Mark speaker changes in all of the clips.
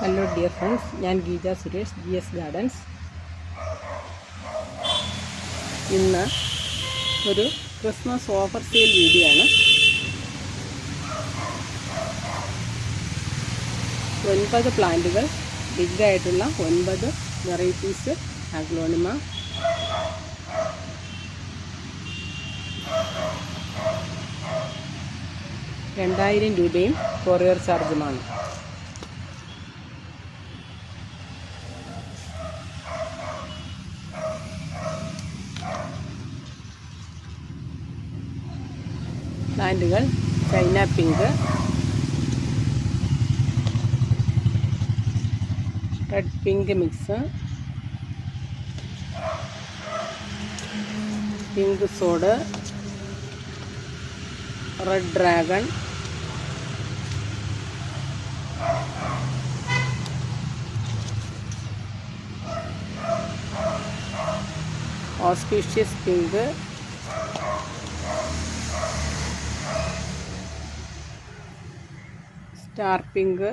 Speaker 1: Hello dear friends, ഞാൻ Geetha Suresh, GS gardens. ഇന്ന് ഒരു ക്രിസ്മസ് ഓഫർ സെയിൽ വീഡിയോ ആണ്. 9 പ്ലാന്റുകൾ, ബിഗായിട്ടുള്ള 9 വെറൈറ്റീസ് അഗ്ലോണിമ. $2000 കൊറിയർ ചാർജുമാണ്. പ്ലാന്റുകൾ China pink, red pink mix, pink sod, red dragon, auspicious pink, star pink,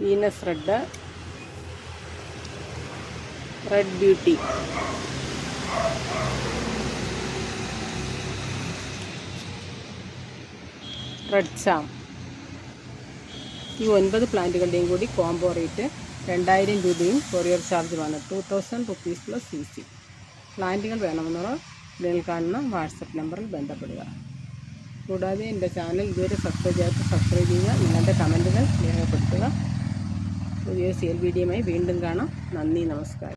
Speaker 1: Venus red, red beauty, red charm. ഈ 9 പ്ലാന്റുകളുടെയും കൂടി കോംബോ റേറ്റ് $2000 കൊറിയർ ചാർജുമാണ്. 2000 rupees + CC. പ്ലാന്റുകൾ വേണമെന്നവർ ഇതിൽ കാണുന്ന വാട്സപ്പ് നമ്പറിൽ ബന്ധപ്പെടുക. കൂടാതെ എൻ്റെ ചാനൽ ഇതുവരെ സബ്സ്ക്രൈബ് ചെയ്യുക. നിങ്ങളുടെ കമൻറ്റുകൾ രേഖപ്പെടുത്തുക. പുതിയ സെയിൽ വീഡിയോയുമായി വീണ്ടും കാണാം. നന്ദി, നമസ്കാരം.